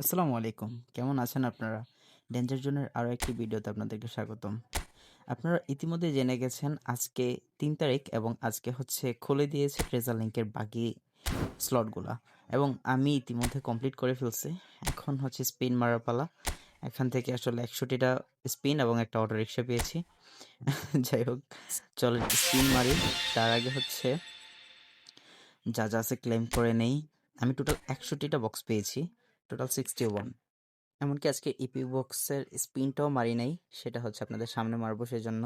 আসসালামু আলাইকুম। কেমন আছেন আপনারা? ডেঞ্জার জোনের আরও একটি ভিডিওতে আপনাদেরকে স্বাগতম। আপনারা ইতিমধ্যে জেনে গেছেন আজকে ৩ তারিখ এবং আজকে হচ্ছে খুলে দিয়েছে ট্রেজার লিংকের বাকি স্লটগুলা এবং আমি ইতিমধ্যে কমপ্লিট করে ফেলছি। এখন হচ্ছে স্পিন মারার পালা। এখান থেকে আসলে ১০০টা স্পিন এবং একটা অটোরিকশা পেয়েছি। যাই হোক, চলেন স্পিন মারি। তার আগে হচ্ছে যা আছে ক্লেম করে নেই। আমি টোটাল ৬১টা বক্স পেয়েছি। টোটাল 61। এমনকি আজকে ইপি বক্সের স্পিনটাও মারি নাই, সেটা হচ্ছে আপনাদের সামনে মারবো, সেজন্য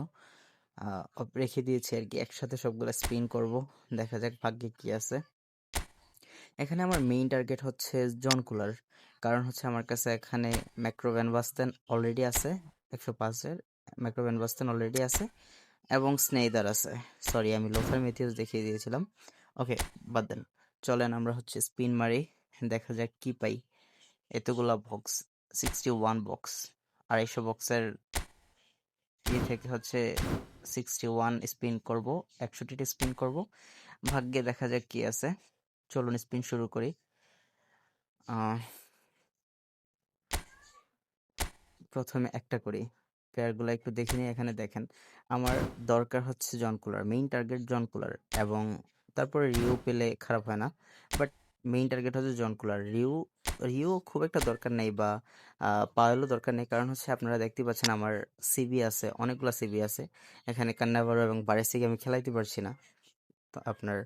রেখে দিয়েছি আর কি। একসাথে সবগুলো স্পিন করব, দেখা যাক ভাগ্যে কি আছে। এখানে আমার মেইন টার্গেট হচ্ছে জন কুলার, কারণ হচ্ছে আমার কাছে এখানে ম্যাক্রো ভ্যান বাস্তেন অলরেডি আছে, ১০৫-এর ম্যাক্রো ভ্যান বাস্তেন অলরেডি আছে এবং স্নেইদার আছে। সরি, আমি লোথার ম্যাথিউস দেখিয়ে দিয়েছিলাম। ওকে, বাদ দেন। চলেন আমরা হচ্ছে স্পিন মারি, দেখা যাক কি পাই। এতগুলা বক্স, 61 বক্স, ২৫০ বক্সের থেকে হচ্ছে 61 স্পিন করব, ৬১টা স্পিন করব। ভাগ্যে দেখা যাক কি আছে। চলুন স্পিন শুরু করি। প্রথমে একটা করি, পেয়ারগুলো একটু দেখে নিই। এখানে দেখেন, আমার দরকার হচ্ছে জন কুলার, মেইন টার্গেট জন কুলার, এবং তারপরে রিউ পেলে খারাপ হয় না, বাট মেইন টার্গেট হচ্ছে জন কুলার। রিউ খুব একটা দরকার নেই, বা পাওয়ারও দরকার নেই, কারণ হচ্ছে আপনারা দেখতে পাচ্ছেন আমার সিবি আছে, অনেকগুলো সিবি আছে। এখানে কান্নাভারো এবং বারেসিকে আমি খেলাইতে পারছি না। তো আপনার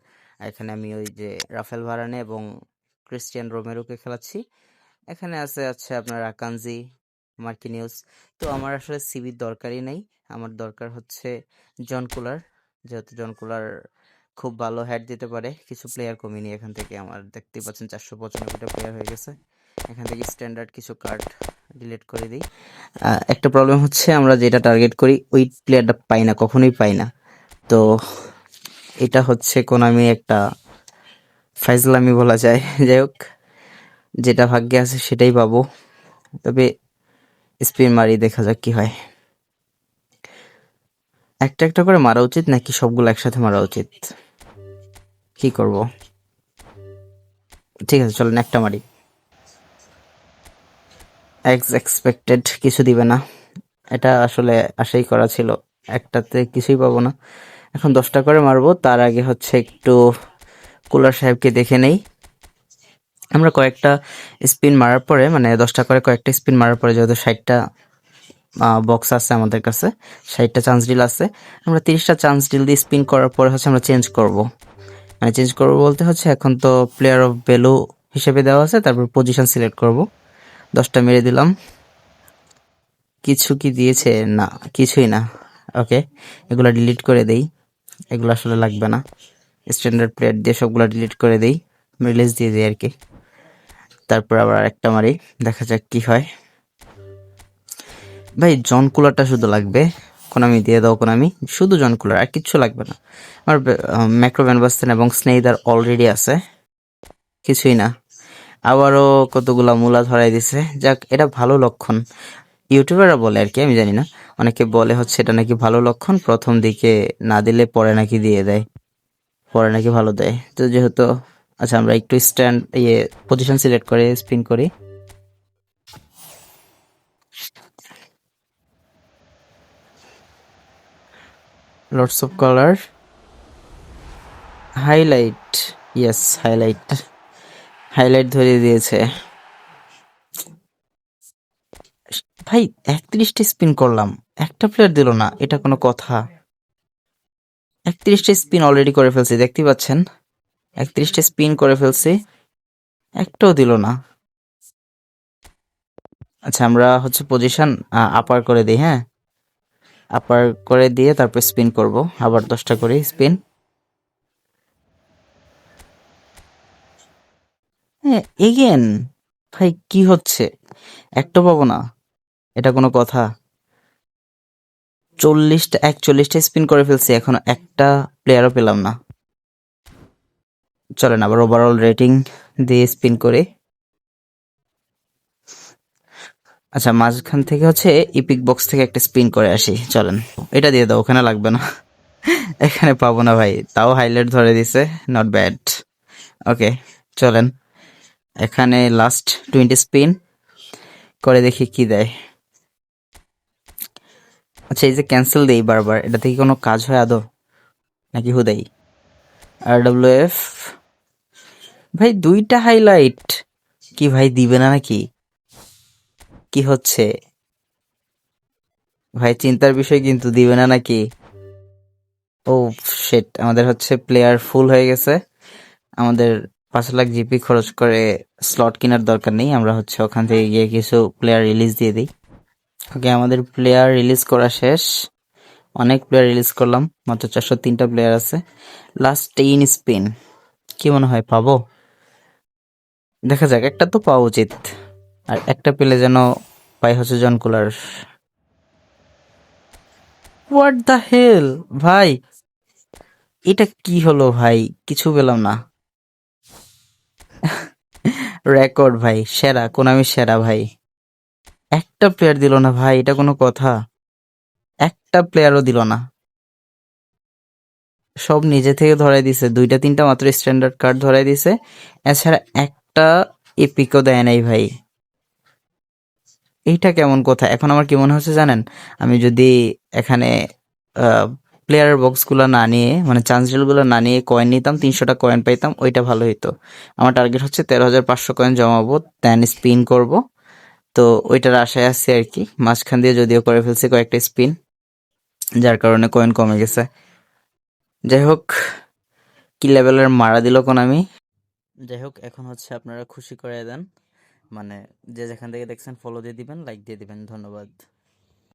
এখানে আমি ওই যে রাফেল ভারানে এবং ক্রিস্টিয়ান রোমেরোকে খেলাচ্ছি। এখানে আছে আপনার আকানজি, মার্কিনিউস। তো আমার আসলে সিবির দরকারই নেই, আমার দরকার হচ্ছে জন কুলার, যেহেতু জন কুলার খুব ভালো হেড দিতে পারে। কিছু প্লেয়ার কমিয়ে এখান থেকে, আমার দেখতেই পাচ্ছেন ৪৯৫টা প্লেয়ার হয়ে গেছে। এখান থেকে স্ট্যান্ডার্ড কিছু কার্ড ডিলিট করে দিই। একটা প্রবলেম হচ্ছে, আমরা যেটা টার্গেট করি ওই প্লেয়ারটা পাই না, কখনোই পাই না। তো এটা হচ্ছে কোনামি একটা ফাইজলামি বলা যায়। যাই হোক, যেটা ভাগ্যে আছে সেটাই পাবো। তবে স্পিন মারি, দেখা যাক কি হয়। একটা একটা করে মারা উচিত নাকি সবগুলো একসাথে মারা উচিত, কি করব? ঠিক আছে, চলেন একটা মারি। এক্সপেক্টেড কিছু দিবে না, এটা আসলে আশাই করা ছিল। একটাতে কিছুই পাবো না। এখন 10টা করে মারবো, তার আগে হচ্ছে একটু কুলার সাহেবকে দেখে নেই। আমরা কয়েকটা স্পিন মারার পরে, মানে 10টা করে কয়েকটা স্পিন মারার পরে, যেহেতু 60টা বক্স আছে আমাদের কাছে, 60টা চান্স ডিল আছে, আমরা 30টা চান্স ডিল দিয়ে স্পিন করার পরে হচ্ছে আমরা চেঞ্জ করব। মানে চেঞ্জ করবো বলতে হচ্ছে, এখন তো প্লেয়ার অফ ভ্যালু হিসেবে দেওয়া আছে, তারপর পজিশন সিলেক্ট করব। 10টা মেরে দিলাম। কিছু কি দিয়েছে? না, কিছুই না। ওকে, এগুলা ডিলিট করে দেই, এগুলো আসলে লাগবে না। স্ট্যান্ডার্ড প্লেয়ার দিয়ে সবগুলো ডিলিট করে দেই, রিলিজ দিয়ে দিই আর কি। তারপর আবার একটা মারি, দেখা যাক কি হয়। ভাই, জন কুলারটা শুধু লাগবে, কোনামি দিয়ে দাও। কোনামি, শুধু জন কুলার, আর কিচ্ছু লাগবে না। আমার ম্যাক্রো ভ্যান বাস্তেন এবং স্নেইদার অলরেডি আছে, কিছুই না। আবারও কতগুলা মূলা ধরাই দিছে। যাক, এটা ভালো লক্ষণ। ইউটিউবাররা বলে আর কি, আমি জানি না। অনেকে বলে হচ্ছে এটা নাকি ভালো লক্ষণ, প্রথম দিকে না দিলে পরে নাকি দিয়ে দেয়, পরে নাকি ভালো দেয়। তো যেহেতু, আচ্ছা, আমরা একটু পজিশন সিলেক্ট করে স্পিন করি। Lots of colour, highlight, yes, highlight ধরিয়ে দিয়েছে। ভাই, 31টা স্পিন করলাম, একটা প্লেয়ার দিল না, এটা কোনো কথা? 31টা স্পিন অলরেডি করে ফেলছি, দেখতে পাচ্ছেন। 31টা স্পিন করে ফেলছি, একটাও দিল না। আচ্ছা, আমরা হচ্ছে পজিশন আপার করে দিই। হ্যাঁ, আপার করে দিয়ে তারপর স্পিন করব, আবার 10টা করে স্পিন। হ্যাঁ, এগেন। ভাই, কি হচ্ছে? একটা পাবো না, এটা কোনো কথা? 41টা স্পিন করে ফেলছি, এখনো একটা প্লেয়ারও পেলাম না। চলেন আবার ওভারঅল রেটিং দিয়ে স্পিন করে। আচ্ছা, মাঝখান থেকে হচ্ছে ইপিক বক্স থেকে একটা স্পিন করে আসি, চলেন। এটা দিয়ে দাও, ওখানে লাগবে না। এখানে পাবো না ভাই, তাও হাইলাইট ধরে দিছে, নট ব্যাড। ওকে, চলেন। এখানে লাস্ট 20 স্পিন, করে দেখি কি দেয়। আচ্ছা, এই যে ক্যান্সেল দেই বারবার, এটা থেকে কোনো কাজ হয় আদৌ নাকি হুদাই? RWF ভাই 2টা হাইলাইট, কি ভাই দিবে না নাকি? কি হচ্ছে ভাই? চিন্তার বিষয় কিন্তু, দিবে না নাকি? ও শিট, আমাদের হচ্ছে প্লেয়ার ফুল হয়ে গেছে। আমাদের 5 লাখ জিপি খরচ করে স্লট কেনার দরকার নেই, আমরা হচ্ছে ওখান থেকে গিয়ে কিছু প্লেয়ার রিলিজ দিয়ে দিই। ওকে, আমাদের প্লেয়ার রিলিজ করা শেষ। অনেক প্লেয়ার রিলিজ করলাম, মাত্র 403টা প্লেয়ার আছে। লাস্ট 10 স্পিন, কি মনে হয় পাবো? দেখা যাক, একটা তো পাওয়া উচিত। আর একটা পেলে যেন পাই হচ্ছে জন কুলার। হোয়াট দ্য হেল ভাই, এটা কি হলো ভাই? কিছু পেলাম না। রেকর্ড ভাই, সেরা কোনামি সেরা ভাই। একটা প্লেয়ার দিল না ভাই, এটা কোনো কথা? একটা প্লেয়ারও দিল না, সব নিজে থেকে ধরাই দিছে। 2টা 3টা মাত্র স্ট্যান্ডার্ড কার্ড ধরাই দিছে, এছাড়া একটা এপিকও দেয় নাই ভাই। এইটা কেমন কথা? এখন আমার কি মনে হচ্ছে জানেন, আমি যদি এখানে প্লেয়ার বক্সগুলো না নিয়ে, মানে চান্স ডিলগুলো না নিয়ে কয়েন নিতাম, 300টা কয়েন পাইতাম, ওইটা ভালো হইতো। আমার টার্গেট হচ্ছে 13,500 কয়েন জমাবো, দেন স্পিন করব। তো ওইটার আশায় আছি আর কি। মাঝখান দিয়ে যদিও করে ফেলছি কয়েকটা স্পিন, যার কারণে কয়েন কমে গেছে। যাই হোক, কি লেভেলের মারা দিল কোনামি। যাই হোক, এখন হচ্ছে আপনারা খুশি করে দেন, মানে যে যেখান থেকে দেখছেন ফলো দিয়ে দিবেন, লাইক দিয়ে দিবেন, ধন্যবাদ।